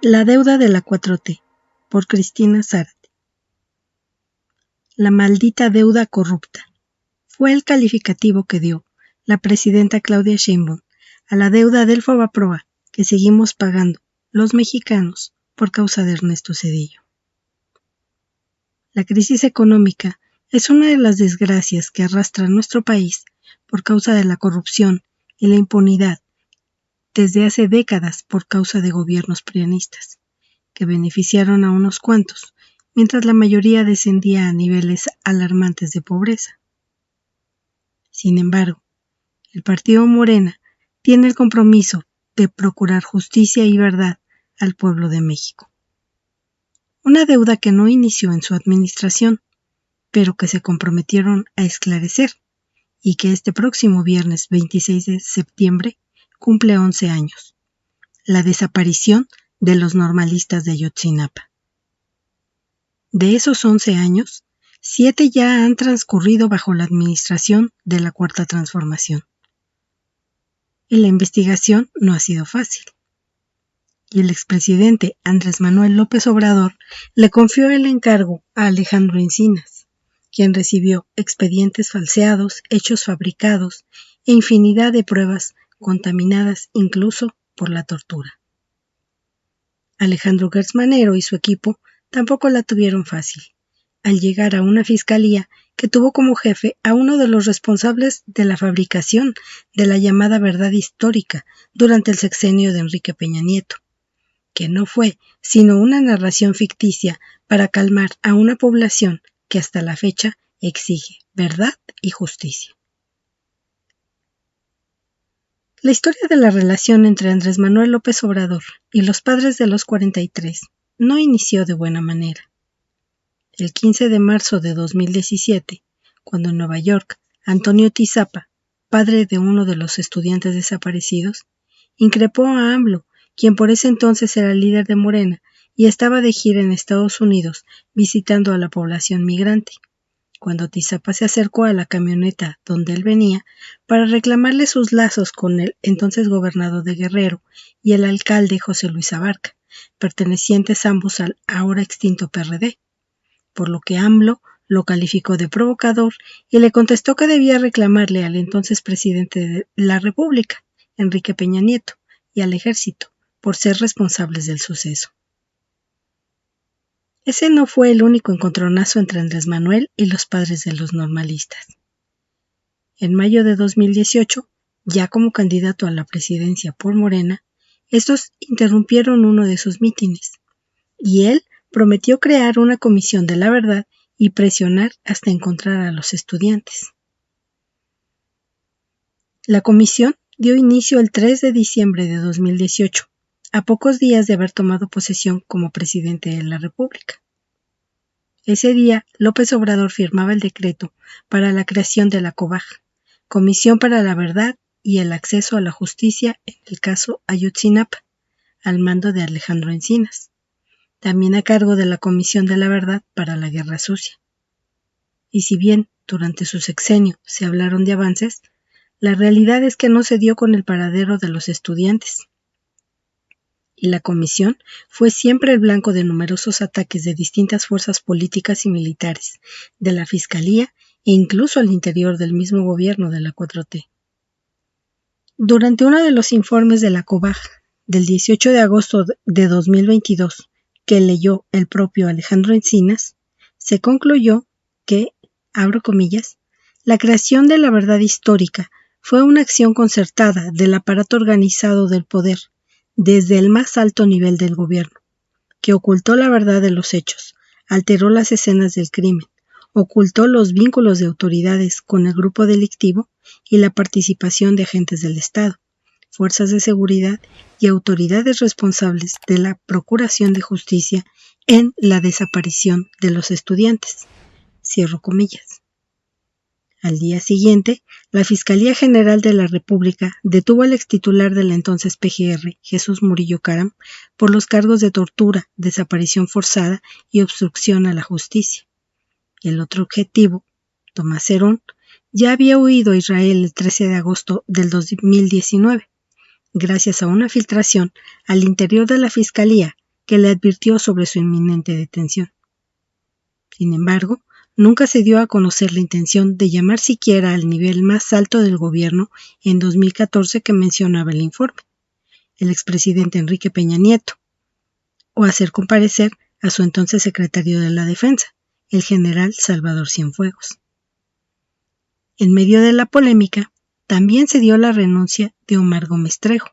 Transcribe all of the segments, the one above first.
La deuda de la 4T, por Cristina Zárate. La maldita deuda corrupta fue el calificativo que dio la presidenta Claudia Sheinbaum a la deuda del Fobaproa que seguimos pagando los mexicanos por causa de Ernesto Zedillo. La crisis económica es una de las desgracias que arrastra nuestro país por causa de la corrupción y la impunidad desde hace décadas por causa de gobiernos prianistas, que beneficiaron a unos cuantos, mientras la mayoría descendía a niveles alarmantes de pobreza. Sin embargo, el partido Morena tiene el compromiso de procurar justicia y verdad al pueblo de México. Una deuda que no inició en su administración, pero que se comprometieron a esclarecer y que este próximo viernes 26 de septiembre cumple 11 años. La desaparición de los normalistas de Ayotzinapa. De esos 11 años, 7 ya han transcurrido bajo la administración de la Cuarta Transformación. Y la investigación no ha sido fácil. Y el expresidente Andrés Manuel López Obrador le confió el encargo a Alejandro Encinas, quien recibió expedientes falseados, hechos fabricados e infinidad de pruebas contaminadas incluso por la tortura. Alejandro Gertz Manero y su equipo tampoco la tuvieron fácil, al llegar a una fiscalía que tuvo como jefe a uno de los responsables de la fabricación de la llamada verdad histórica durante el sexenio de Enrique Peña Nieto, que no fue sino una narración ficticia para calmar a una población que hasta la fecha exige verdad y justicia. La historia de la relación entre Andrés Manuel López Obrador y los padres de los 43 no inició de buena manera. El 15 de marzo de 2017, cuando en Nueva York, Antonio Tizapa, padre de uno de los estudiantes desaparecidos, increpó a AMLO, quien por ese entonces era líder de Morena y estaba de gira en Estados Unidos visitando a la población migrante. Cuando Tizapa se acercó a la camioneta donde él venía para reclamarle sus lazos con el entonces gobernador de Guerrero y el alcalde José Luis Abarca, pertenecientes ambos al ahora extinto PRD, por lo que AMLO lo calificó de provocador y le contestó que debía reclamarle al entonces presidente de la República, Enrique Peña Nieto, y al ejército, por ser responsables del suceso. Ese no fue el único encontronazo entre Andrés Manuel y los padres de los normalistas. En mayo de 2018, ya como candidato a la presidencia por Morena, estos interrumpieron uno de sus mítines, y él prometió crear una comisión de la verdad y presionar hasta encontrar a los estudiantes. La comisión dio inicio el 3 de diciembre de 2018, a pocos días de haber tomado posesión como presidente de la República. Ese día, López Obrador firmaba el decreto para la creación de la COBAG, Comisión para la Verdad y el Acceso a la Justicia en el caso Ayotzinapa, al mando de Alejandro Encinas, también a cargo de la Comisión de la Verdad para la Guerra Sucia. Y si bien durante su sexenio se hablaron de avances, la realidad es que no se dio con el paradero de los estudiantes. Y la comisión fue siempre el blanco de numerosos ataques de distintas fuerzas políticas y militares, de la Fiscalía e incluso al interior del mismo gobierno de la 4T. Durante uno de los informes de la COBAG del 18 de agosto de 2022, que leyó el propio Alejandro Encinas, se concluyó que, abro comillas, la creación de la verdad histórica fue una acción concertada del aparato organizado del poder, desde el más alto nivel del gobierno, que ocultó la verdad de los hechos, alteró las escenas del crimen, ocultó los vínculos de autoridades con el grupo delictivo y la participación de agentes del Estado, fuerzas de seguridad y autoridades responsables de la procuración de justicia en la desaparición de los estudiantes. Cierro comillas. Al día siguiente, la Fiscalía General de la República detuvo al extitular de la entonces PGR, Jesús Murillo Caram, por los cargos de tortura, desaparición forzada y obstrucción a la justicia. El otro objetivo, Tomás Herón, ya había huido a Israel el 13 de agosto del 2019, gracias a una filtración al interior de la Fiscalía que le advirtió sobre su inminente detención. Sin embargo, nunca se dio a conocer la intención de llamar siquiera al nivel más alto del gobierno en 2014 que mencionaba el informe, el expresidente Enrique Peña Nieto, o hacer comparecer a su entonces secretario de la Defensa, el general Salvador Cienfuegos. En medio de la polémica, también se dio la renuncia de Omar Gómez Trejo,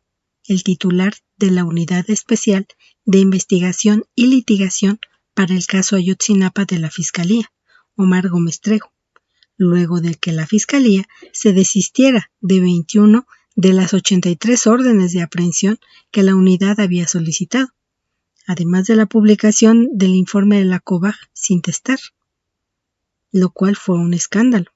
el titular de la Unidad Especial de Investigación y Litigación para el caso Ayotzinapa de la Fiscalía, Omar Gómez Trejo, luego de que la Fiscalía se desistiera de 21 de las 83 órdenes de aprehensión que la unidad había solicitado, además de la publicación del informe de la COBAG sin testar, lo cual fue un escándalo.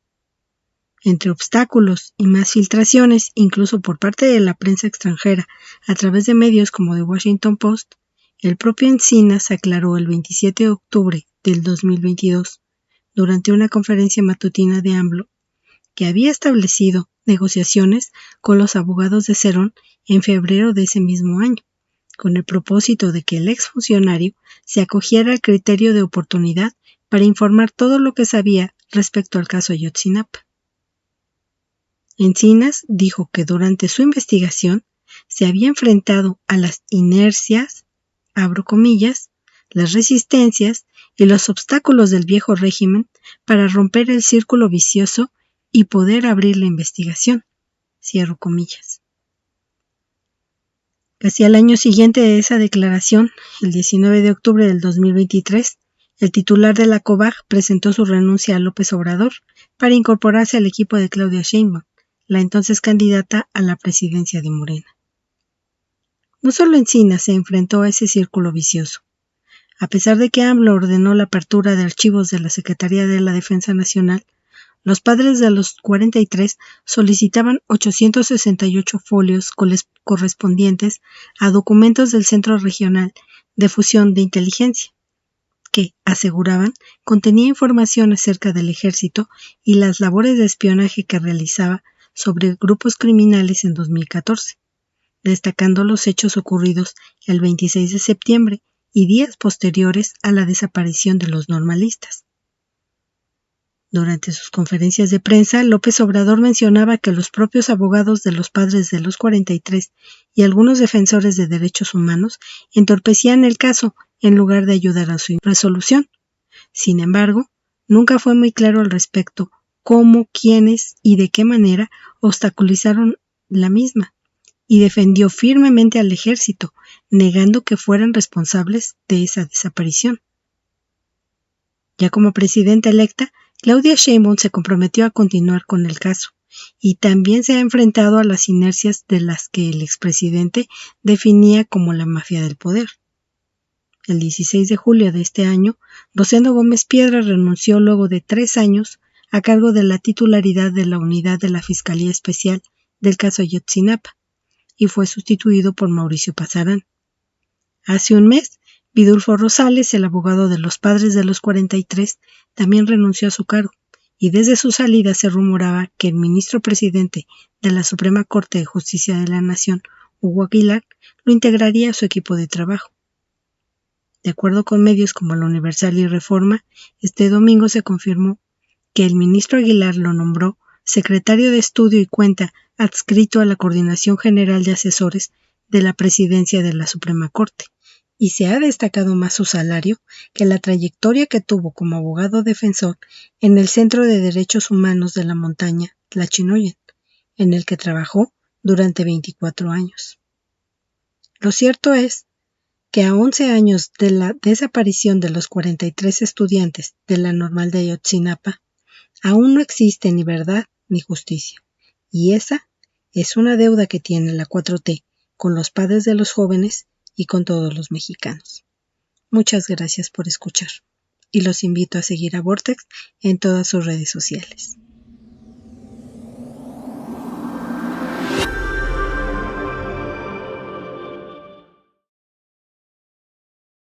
Entre obstáculos y más filtraciones, incluso por parte de la prensa extranjera, a través de medios como The Washington Post, el propio Encinas aclaró el 27 de octubre del 2022, durante una conferencia matutina de AMLO, que había establecido negociaciones con los abogados de Cerón en febrero de ese mismo año, con el propósito de que el exfuncionario se acogiera al criterio de oportunidad para informar todo lo que sabía respecto al caso Ayotzinapa. Encinas dijo que durante su investigación se había enfrentado a las inercias, abro comillas, las resistencias y los obstáculos del viejo régimen para romper el círculo vicioso y poder abrir la investigación, cierro comillas. Casi al año siguiente de esa declaración, el 19 de octubre del 2023, el titular de la COBAG presentó su renuncia a López Obrador para incorporarse al equipo de Claudia Sheinbaum, la entonces candidata a la presidencia de Morena. No solo Encinas se enfrentó a ese círculo vicioso. A pesar de que AMLO ordenó la apertura de archivos de la Secretaría de la Defensa Nacional, los padres de los 43 solicitaban 868 folios correspondientes a documentos del Centro Regional de Fusión de Inteligencia, que, aseguraban, contenía información acerca del ejército y las labores de espionaje que realizaba sobre grupos criminales en 2014, destacando los hechos ocurridos el 26 de septiembre y días posteriores a la desaparición de los normalistas. Durante sus conferencias de prensa, López Obrador mencionaba que los propios abogados de los padres de los 43 y algunos defensores de derechos humanos entorpecían el caso en lugar de ayudar a su resolución. Sin embargo, nunca fue muy claro al respecto cómo, quiénes y de qué manera obstaculizaron la misma, y defendió firmemente al ejército, negando que fueran responsables de esa desaparición. Ya como presidenta electa, Claudia Sheinbaum se comprometió a continuar con el caso, y también se ha enfrentado a las inercias de las que el expresidente definía como la mafia del poder. El 16 de julio de este año, Rosendo Gómez Piedra renunció luego de 3 años a cargo de la titularidad de la unidad de la Fiscalía Especial del caso Ayotzinapa, y fue sustituido por Mauricio Pazarán. Hace un mes, Vidulfo Rosales, el abogado de los padres de los 43, también renunció a su cargo, y desde su salida se rumoraba que el ministro presidente de la Suprema Corte de Justicia de la Nación, Hugo Aguilar, lo integraría a su equipo de trabajo. De acuerdo con medios como La Universal y Reforma, este domingo se confirmó que el ministro Aguilar lo nombró secretario de Estudio y Cuenta adscrito a la Coordinación General de Asesores de la Presidencia de la Suprema Corte, y se ha destacado más su salario que la trayectoria que tuvo como abogado defensor en el Centro de Derechos Humanos de la Montaña, Tlachinoyan, en el que trabajó durante 24 años. Lo cierto es que a 11 años de la desaparición de los 43 estudiantes de la Normal de Ayotzinapa, aún no existe ni verdad ni justicia, y esa es una deuda que tiene la 4T con los padres de los jóvenes y con todos los mexicanos. Muchas gracias por escuchar, y los invito a seguir a Vortex en todas sus redes sociales.